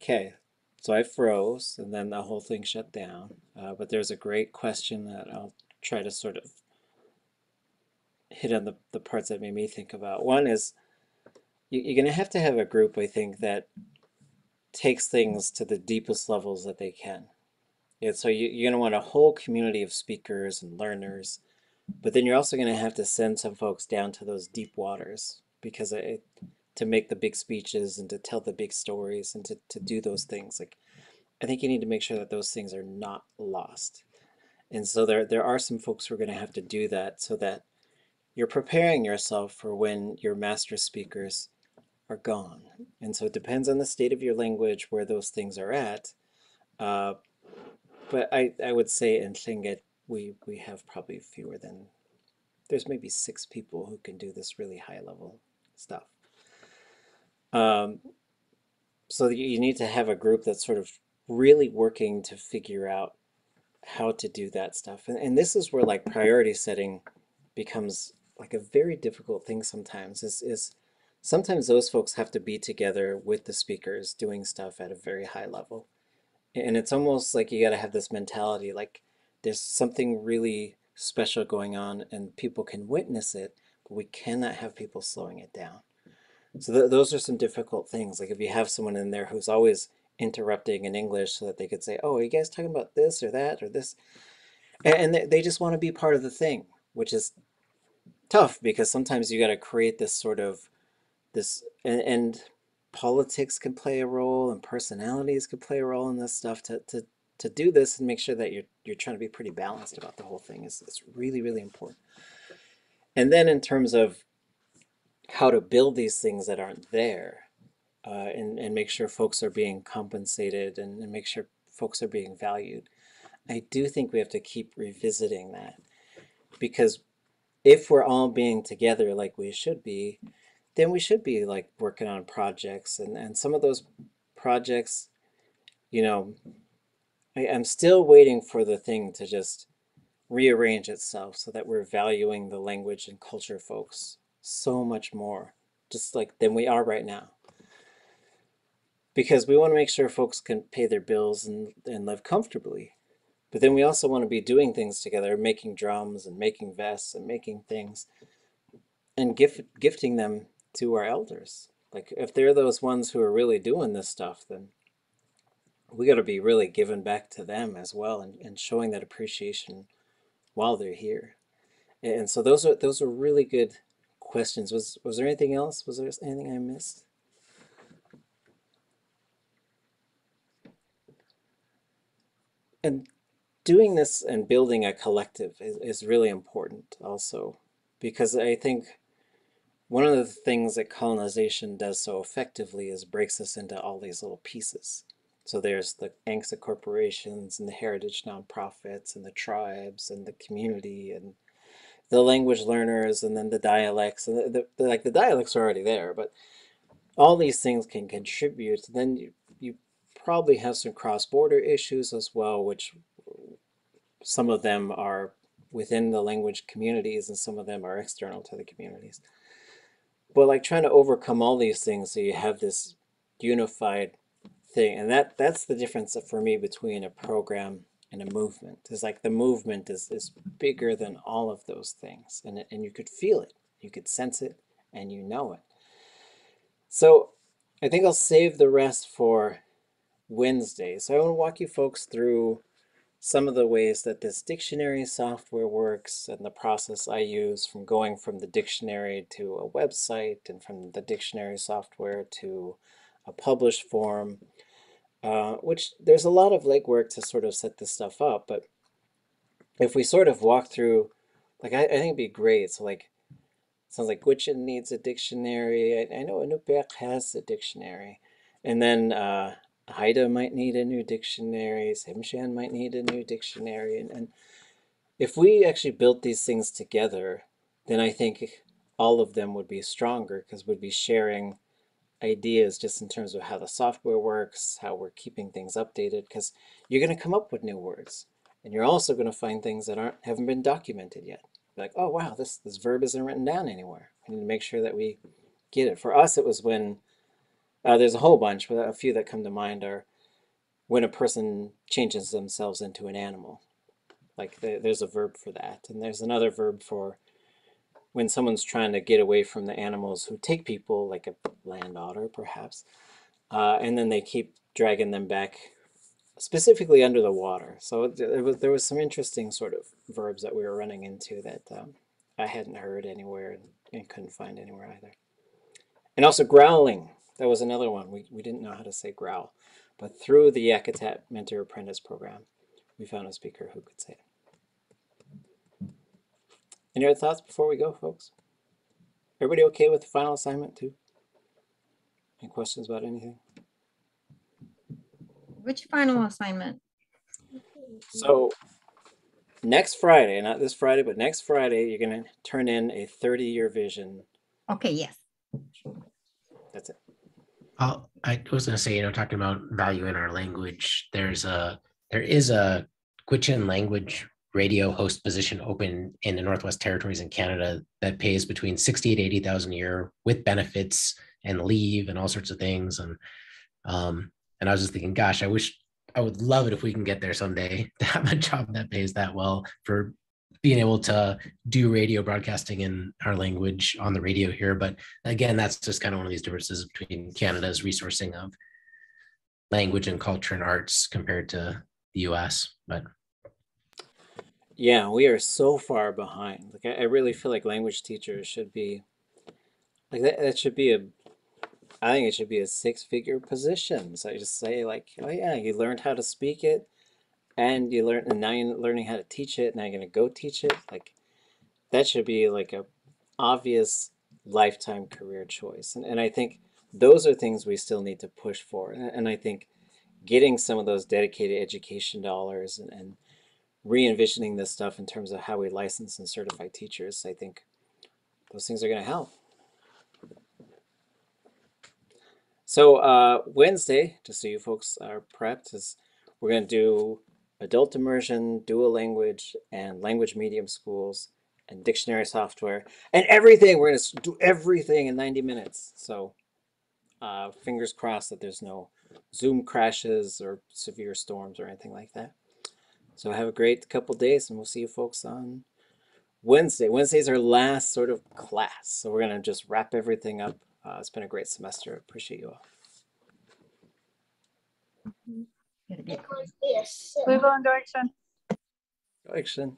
Okay, so I froze and then the whole thing shut down. But there's a great question that I'll try to sort of hit on the parts that made me think about. One is you're going to have a group, I think, that takes things to the deepest levels that they can. Yeah, so you're going to want a whole community of speakers and learners, but then you're also going to have to send some folks down to those deep waters because to make the big speeches and to tell the big stories and to do those things. Like, I think you need to make sure that those things are not lost. And so there are some folks who are going to have to do that so that you're preparing yourself for when your master speakers are gone. And so it depends on the state of your language where those things are at. Uh, but I would say in Tlingit, we have probably fewer than, there's maybe 6 people who can do this really high level stuff. Um, so you need to have a group that's sort of really working to figure out how to do that stuff. And this is where like priority setting becomes like a very difficult thing sometimes is sometimes those folks have to be together with the speakers doing stuff at a very high level. And it's almost like you got to have this mentality like there's something really special going on and people can witness it, but we cannot have people slowing it down. So those are some difficult things. Like if you have someone in there who's always interrupting in English so that they could say, "Oh, are you guys talking about this or that or this?" And they just want to be part of the thing, which is tough because sometimes you got to create this sort of this and politics can play a role and personalities can play a role in this stuff to do this and make sure that you're trying to be pretty balanced about the whole thing is really really important. And then in terms of how to build these things that aren't there, and make sure folks are being compensated and make sure folks are being valued. I do think we have to keep revisiting that because if we're all being together like we should be, then we should be like working on projects and some of those projects, you know, I'm still waiting for the thing to just rearrange itself so that we're valuing the language and culture folks so much more, just like than we are right now. Because we want to make sure folks can pay their bills and live comfortably. But then we also want to be doing things together, making drums and making vests and making things and gifting them to our elders. Like if they're those ones who are really doing this stuff, then we got to be really giving back to them as well and showing that appreciation while they're here. And so those are really good questions. Was there anything else? Was there anything I missed? And doing this and building a collective is really important also because I think one of the things that colonization does so effectively is breaks us into all these little pieces. So there's the Angsa corporations and the heritage nonprofits and the tribes and the community and the language learners and then the dialects and like the dialects are already there, but all these things can contribute. Then you probably have some cross-border issues as well, which some of them are within the language communities and some of them are external to the communities. But like trying to overcome all these things so you have this unified thing. And that's the difference for me between a program and a movement. Is like the movement is bigger than all of those things. And you could feel it, you could sense it, and you know it. So I think I'll save the rest for Wednesday. So I want to walk you folks through some of the ways that this dictionary software works and the process I use from going from the dictionary to a website and from the dictionary software to a published form, which there's a lot of legwork to sort of set this stuff up. But if we sort of walk through, like I think it'd be great. So like, sounds like Gwich'in needs a dictionary. I know Inupiaq has a dictionary. And then Haida might need a new dictionary. Simshan might need a new dictionary. And if we actually built these things together, then I think all of them would be stronger because we'd be sharing ideas just in terms of how the software works, how we're keeping things updated, because you're going to come up with new words. And you're also going to find things that haven't been documented yet. Like, oh wow, this verb isn't written down anywhere. We need to make sure that we get it. For us, it was when There's a whole bunch, but a few that come to mind are when a person changes themselves into an animal. Like there's a verb for that. And there's another verb for when someone's trying to get away from the animals who take people, like a land otter, perhaps, and then they keep dragging them back, specifically under the water. So there was some interesting sort of verbs that we were running into that I hadn't heard anywhere and couldn't find anywhere either. And also growling. That was another one. We didn't know how to say growl. But through the Yakutat Mentor Apprentice program, we found a speaker who could say it. Any other thoughts before we go, folks? Everybody okay with the final assignment too? Any questions about anything? Which final assignment? So next Friday, not this Friday, but next Friday, you're going to turn in a 30-year vision. Okay, yes. That's it. I was going to say, talking about value in our language, there is a Gwich'in language radio host position open in the Northwest Territories in Canada that pays between 60 to 80,000 a year with benefits and leave and all sorts of things. And I was just thinking, gosh, I would love it if we can get there someday to have a job that pays that well for being able to do radio broadcasting in our language on the radio here. But again, that's just kind of one of these differences between Canada's resourcing of language and culture and arts compared to the US. But yeah, we are so far behind. Like I really feel like language teachers should be like that should be I think it should be a six-figure position. So I just say like, oh yeah, you learned how to speak it and now you're learning how to teach it. Now you're gonna go teach it. Like that should be like a obvious lifetime career choice. And I think those are things we still need to push for. And I think getting some of those dedicated education dollars and re-envisioning this stuff in terms of how we license and certify teachers, I think those things are going to help. So Wednesday, just so you folks are prepped, is we're going to do adult immersion, dual language, and language medium schools, and dictionary software, and everything. We're going to do everything in 90 minutes. So fingers crossed that there's no Zoom crashes or severe storms or anything like that. So have a great couple days, and we'll see you folks on Wednesday. Wednesday's our last sort of class, so we're going to just wrap everything up. It's been a great semester. Appreciate you all. Gotta be- Cleveland direction. Action.